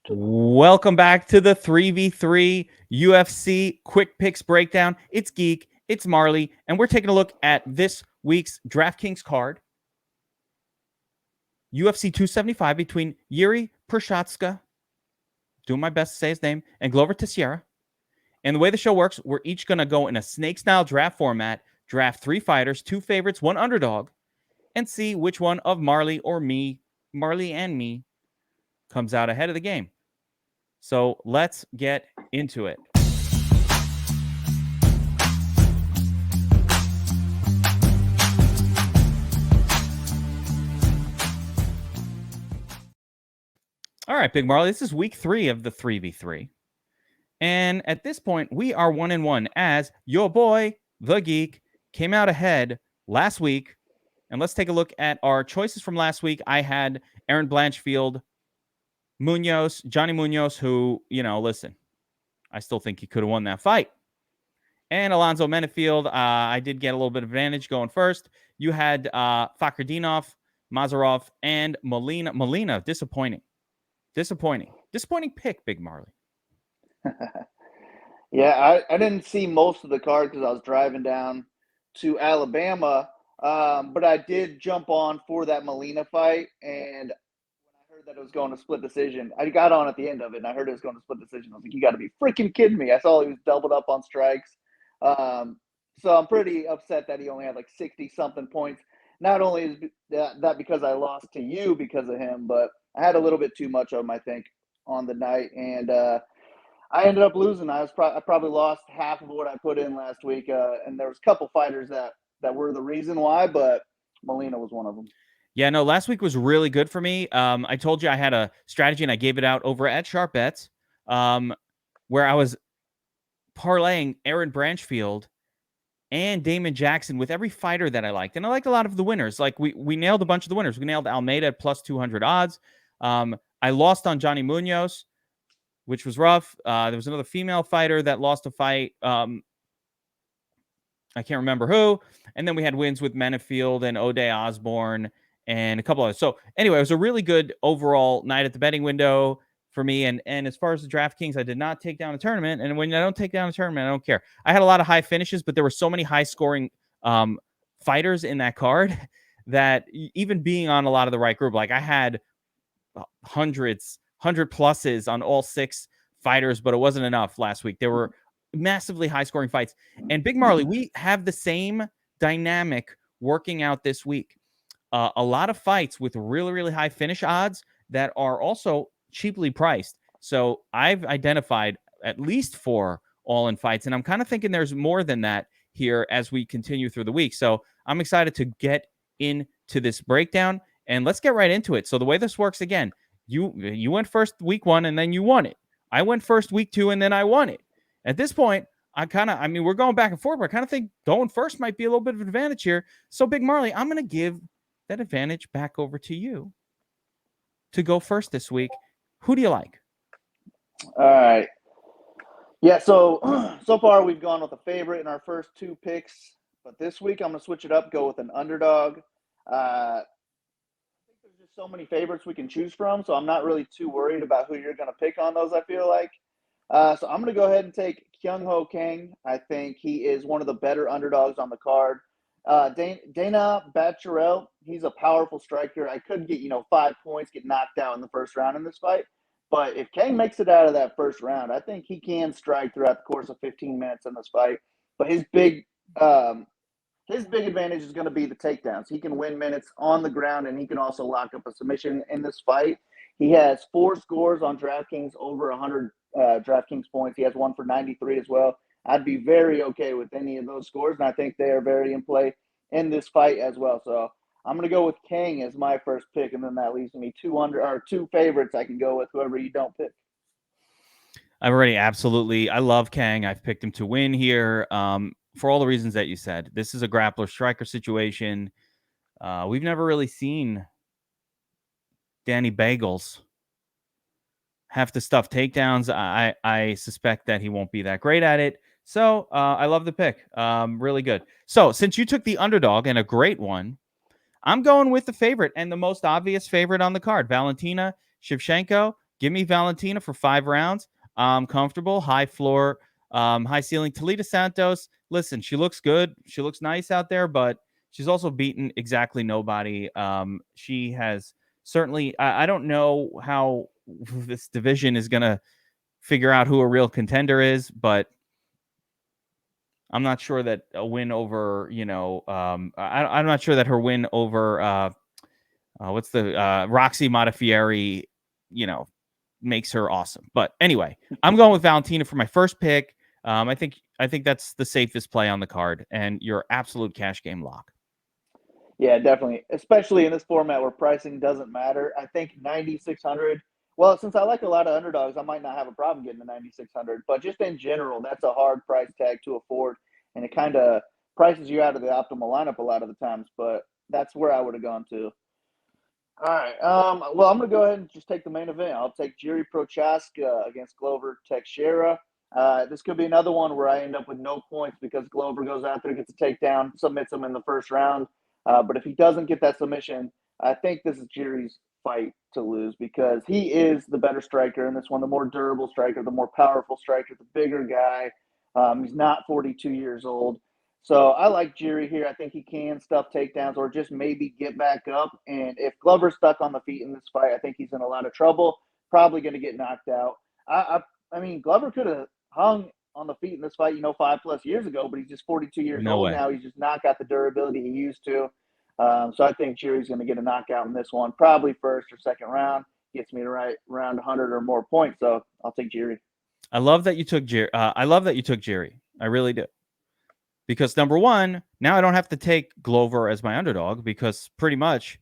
Welcome back to the 3v3 UFC Quick Picks Breakdown. It's Geek, it's Marley, and we're taking a look at this week's DraftKings card. UFC 275 between Yuri Prochazka, doing my best to say his name, and Glover Teixeira. And the way the show works, we're each going to go in a snake-style draft format, draft 3 fighters, 2 favorites, 1 underdog, and see which one of Marley and me, comes out ahead of the game. So let's get into it. All right, Big Marley, this is week 3 of the 3v3. And at this point, we are 1-1 as your boy, the Geek, came out ahead last week. And let's take a look at our choices from last week. I had Aaron Blanchfield, Johnny Munoz, who, listen, I still think he could have won that fight. And Alonzo Menefield, I did get a little bit of advantage going first. You had Fakhretdinov, Mazarov, and Molina. Molina, disappointing pick, Big Marley. Yeah, I didn't see most of the card because I was driving down to Alabama, but I did jump on for that Molina fight, and that it was going to split decision. I got on at the end of it, and I heard it was going to split decision. I was like, you got to be freaking kidding me. I saw he was doubled up on strikes. So I'm pretty upset that he only had like 60-something points. Not only is that because I lost to you because of him, but I had a little bit too much of him, I think, on the night. And I ended up losing. I probably lost half of what I put in last week. And there was a couple fighters that were the reason why, but Molina was one of them. Yeah, no, last week was really good for me. I told you I had a strategy, and I gave it out over at Sharp Bets, where I was parlaying Aaron Blanchfield and Damon Jackson with every fighter that I liked. And I liked a lot of the winners. Like, we nailed a bunch of the winners. We nailed Almeida at plus 200 odds. I lost on Johnny Munoz, which was rough. There was another female fighter that lost a fight. I can't remember who. And then we had wins with Menefield and O'Day Osborne and a couple others. So anyway, it was a really good overall night at the betting window for me. And as far as the DraftKings, I did not take down a tournament. And when I don't take down a tournament, I don't care. I had a lot of high finishes, but there were so many high-scoring fighters in that card that even being on a lot of the right group, like I had 100 pluses on all 6 fighters, but it wasn't enough last week. There were massively high-scoring fights. And Big Marley, we have the same dynamic working out this week. A lot of fights with really, really high finish odds that are also cheaply priced. So I've identified at least 4 all-in fights, and I'm kind of thinking there's more than that here as we continue through the week. So I'm excited to get into this breakdown, and let's get right into it. So the way this works, again, you went first week 1, and then you won it. I went first week 2, and then I won it. At this point, we're going back and forth, but I kind of think going first might be a little bit of an advantage here. So, Big Marley, I'm going to give that advantage back over to you to go first this week. Who do you like? All right. Yeah, so far we've gone with a favorite in our first 2 picks, but this week I'm going to switch it up, go with an underdog. I think there's just so many favorites we can choose from, so I'm not really too worried about who you're going to pick on those, I feel like. So I'm going to go ahead and take Kyung-Ho Kang. I think he is one of the better underdogs on the card. Dana Batcherel, he's a powerful striker. I could get, 5 points, get knocked out in the first round in this fight. But if Kang makes it out of that first round, I think he can strike throughout the course of 15 minutes in this fight. But his big advantage is going to be the takedowns. He can win minutes on the ground, and he can also lock up a submission in this fight. He has 4 scores on DraftKings, over 100 DraftKings points. He has one for 93 as well. I'd be very okay with any of those scores, and I think they are very in play in this fight as well. So I'm going to go with Kang as my first pick, and then that leaves me 2 favorites I can go with, whoever you don't pick. I've already I love Kang. I've picked him to win here for all the reasons that you said. This is a grappler-striker situation. We've never really seen Danny Bagels have to stuff takedowns. I suspect that he won't be that great at it. So I love the pick. Really good. So since you took the underdog, and a great one, I'm going with the favorite and the most obvious favorite on the card, Valentina Shevchenko. Give me Valentina for 5 rounds. Comfortable, high floor, high ceiling. Talita Santos, listen, she looks good. She looks nice out there, but she's also beaten exactly nobody. She has certainly, I don't know how this division is going to figure out who a real contender is, but I'm not sure that a win over, I'm not sure that her win over, what's the Roxy Modafferi, makes her awesome. But anyway, I'm going with Valentina for my first pick. I think that's the safest play on the card and your absolute cash game lock. Yeah, definitely. Especially in this format where pricing doesn't matter. I think 9,600. Well, since I like a lot of underdogs, I might not have a problem getting the 9,600. But just in general, that's a hard price tag to afford, and it kind of prices you out of the optimal lineup a lot of the times. But that's where I would have gone to. All right. Well, I'm going to go ahead and just take the main event. I'll take Jiri Prochazka against Glover Teixeira. This could be another one where I end up with no points because Glover goes out there, gets a takedown, submits him in the first round. But if he doesn't get that submission, I think this is Jiri's fight to lose because he is the better striker in this one, the more durable striker, the more powerful striker, the bigger guy. He's not 42 years old. So I like Jiri here. I think he can stuff takedowns or just maybe get back up. And if Glover's stuck on the feet in this fight, I think he's in a lot of trouble. Probably going to get knocked out. I mean, Glover could have hung on the feet in this fight, 5+ years ago, but he's just 42 years No old way. now. He's just not got the durability he used to. So I think Jiri's going to get a knockout in this one, probably first or second round. Gets me to right around 100 or more points. So I'll take Jiri. I love that you took Jiri. I really do. Because number one, now I don't have to take Glover as my underdog because pretty much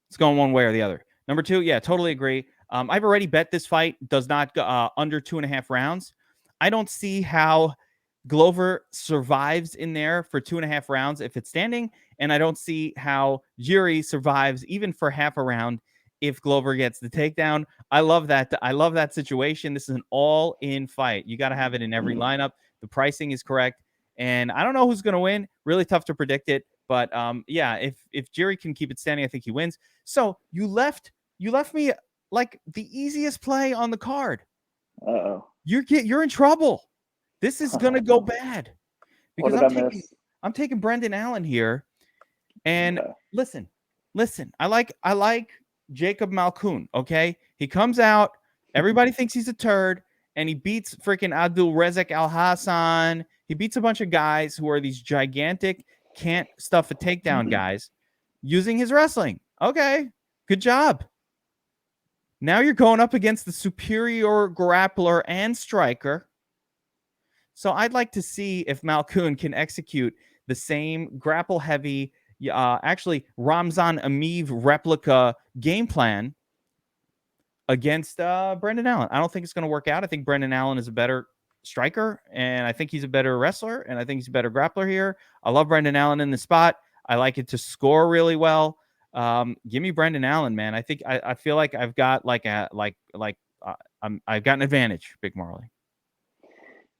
it's going one way or the other. Number two, yeah, totally agree. I've already bet this fight does not go under 2.5 rounds. I don't see how Glover survives in there for 2.5 rounds if it's standing, and I don't see how Jiri survives even for half a round if Glover gets the takedown. I love that. I love that situation. This is an all-in fight. You got to have it in every lineup. The pricing is correct. And I don't know who's going to win. Really tough to predict it. But yeah, if Jiri can keep it standing, I think he wins. So you left me like the easiest play on the card. Uh-oh. You're in trouble. This is going to go bad because I'm taking Brendan Allen here. And listen. I like Jacob Malkoun. Okay, he comes out. Everybody thinks he's a turd, and he beats freaking Abdul Rezek Al Hassan. He beats a bunch of guys who are these gigantic, can't stuff a takedown guys using his wrestling. Okay, good job. Now you're going up against the superior grappler and striker. So I'd like to see if Malkoun can execute the same grapple heavy, actually Ramzan Ameev replica game plan against Brendan Allen. I don't think it's going to work out. I think Brendan Allen is a better striker, and I think he's a better wrestler, and I think he's a better grappler here. I love Brendan Allen in the spot. I like it to score really well. Give me Brendan Allen, man. I feel like I've got I've got an advantage, Big Marley.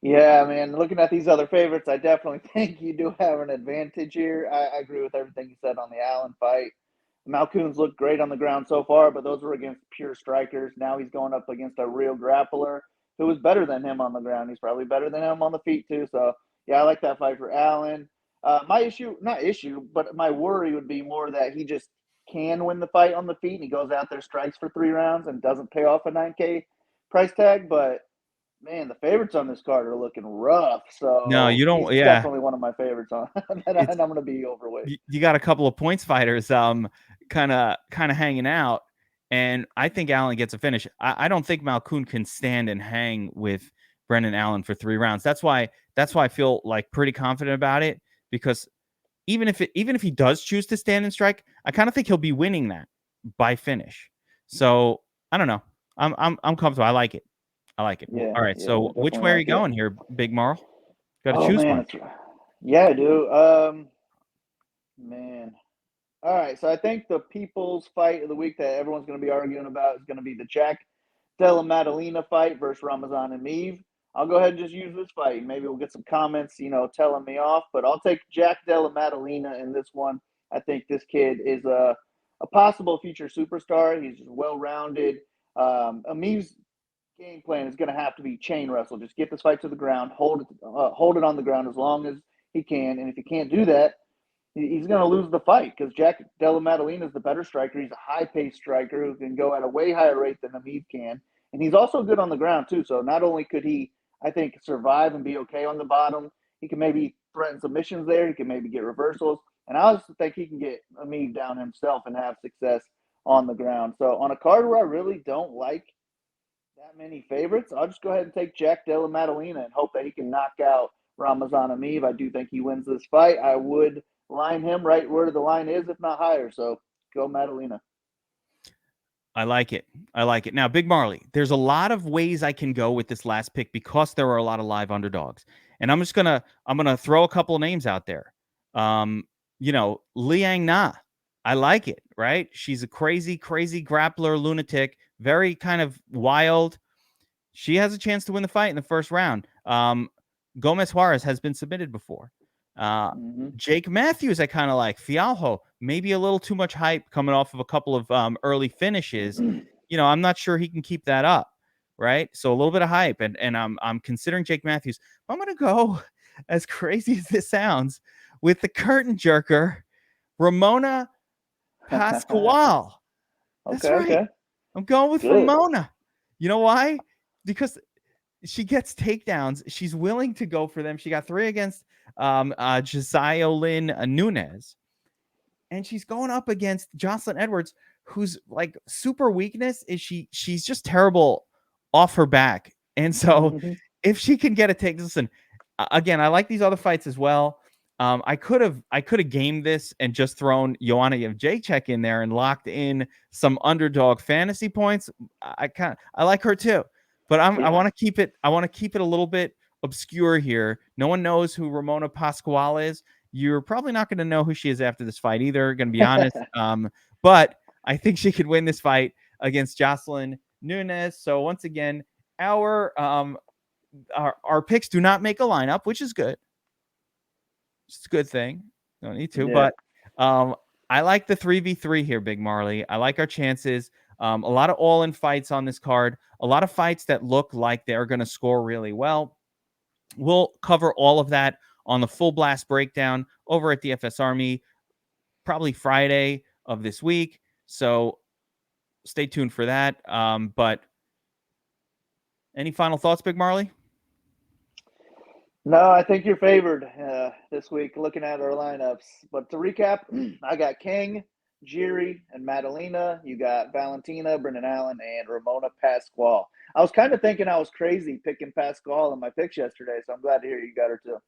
Yeah, man. Looking at these other favorites, I definitely think you do have an advantage here. I agree with everything you said on the Allen fight. Malkoun's looked great on the ground so far, but those were against pure strikers. Now he's going up against a real grappler who is better than him on the ground. He's probably better than him on the feet too. So yeah, I like that fight for Allen. But my worry would be more that he just can win the fight on the feet and he goes out there, strikes for 3 rounds and doesn't pay off a 9K price tag. But man, the favorites on this card are looking rough. So no, you don't. He's yeah, definitely one of my favorites on, and I'm going to be overweight. You got a couple of points fighters, kind of hanging out, and I think Allen gets a finish. I don't think Malkoun can stand and hang with Brendan Allen for 3 rounds. That's why I feel like pretty confident about it because even if he does choose to stand and strike, I kind of think he'll be winning that by finish. So I don't know. I'm comfortable. I like it. Yeah, All right. So which way are you going here, Big Marl? Got to choose one. Yeah, I do. Man. All right. So I think the people's fight of the week that everyone's going to be arguing about is going to be the Jack Della Maddalena fight versus Ramazan Ameev. I'll go ahead and just use this fight. Maybe we'll get some comments, telling me off. But I'll take Jack Della Maddalena in this one. I think this kid is a possible future superstar. He's well-rounded. Amiv's game plan is going to have to be chain wrestle. Just get this fight to the ground, hold it on the ground as long as he can. And if he can't do that, he's going to lose the fight because Jack Della Maddalena is the better striker. He's a high-paced striker who can go at a way higher rate than Amiv can. And he's also good on the ground, too. So not only could he, I think, survive and be okay on the bottom, he can maybe threaten submissions there. He can maybe get reversals. And I also think he can get Amiv down himself and have success on the ground. So on a card where I really don't like that many favorites, I'll just go ahead and take Jack Della Maddalena and hope that he can knock out Ramazan Amiv. I do think he wins this fight. I would line him right where the line is, if not higher. So go Maddalena. I like it. I like it. Now, Big Marley, there's a lot of ways I can go with this last pick because there are a lot of live underdogs. And I'm gonna throw a couple of names out there. Liang Na. I like it, right? She's a crazy grappler, lunatic, very kind of wild. She has a chance to win the fight in the first round. Gomez Juarez has been submitted before. Jake Matthews, I kind of like. Fialho, maybe a little too much hype coming off of a couple of early finishes. I'm not sure he can keep that up, right? So a little bit of hype, and I'm considering Jake Matthews. I'm going to go, as crazy as this sounds, with the curtain jerker, Ramona Pascual. That's right. Okay. I'm going with Ramona. You know why? Because she gets takedowns. She's willing to go for them. She got 3 against Josiah Nunes. And she's going up against Jocelyn Edwards, whose like super weakness is she's just terrible off her back. And so if she can get a take, listen, again, I like these other fights as well. I could have gamed this and just thrown Joanna Jędrzejczyk in there and locked in some underdog fantasy points. I like her too, but I want to keep it. I want to keep it a little bit obscure here. No one knows who Ramona Pascual is. You're probably not going to know who she is after this fight either. Going to be honest. But I think she could win this fight against Jocelyn Nunes. So once again, our picks do not make a lineup, which is good. It's a good thing. Don't need to, but I like the 3v3 here, Big Marley. I like our chances. A lot of all-in fights on this card. A lot of fights that look like they're going to score really well. We'll cover all of that on the Full Blast Breakdown over at DFS Army, probably Friday of this week. So stay tuned for that. But any final thoughts, Big Marley? No, I think you're favored this week looking at our lineups. But to recap, I got King, Jiri, and Maddalena. You got Valentina, Brendan Allen, and Ramona Pascual. I was kind of thinking I was crazy picking Pascual in my picks yesterday, so I'm glad to hear you got her too.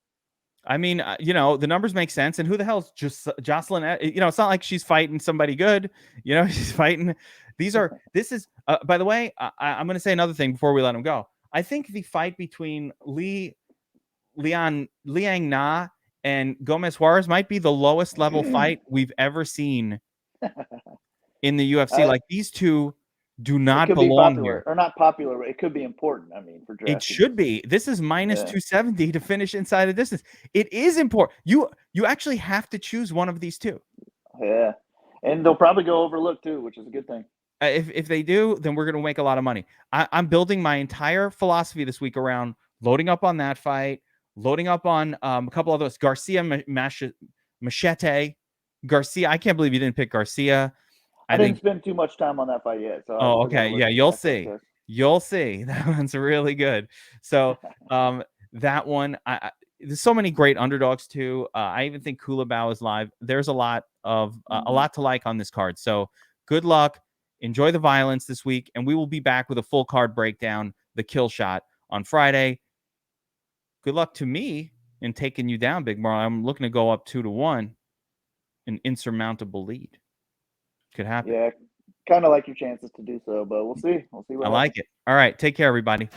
I mean, the numbers make sense. And who the hell's just Jocelyn? It's not like she's fighting somebody good. She's fighting. This is, by the way, I'm going to say another thing before we let him go. I think the fight between Liang Na and Gomez Juarez might be the lowest level fight we've ever seen in the UFC. Like these two do not belong here. Or not popular. It could be important. I mean, for DraftKings. It should be. This is minus 270 to finish inside a distance. It is important. You actually have to choose one of these two. Yeah. And they'll probably go overlooked too, which is a good thing. If they do, then we're going to make a lot of money. I'm building my entire philosophy this week around loading up on that fight, loading up on a couple of those. Garcia Machete. Garcia. I can't believe you didn't pick Garcia. I didn't spend too much time on that fight yet. So okay. Yeah, you'll see. You'll see. That one's really good. So that one, there's so many great underdogs too. I even think Kulabau is live. There's a lot to like on this card. So good luck. Enjoy the violence this week. And we will be back with a full card breakdown, the kill shot on Friday. Good luck to me in taking you down, Big Marley. I'm looking to go up 2-1, an insurmountable lead. Could happen. Yeah, kind of like your chances to do so, but we'll see. We'll see what happens. Like it. All right. Take care, everybody.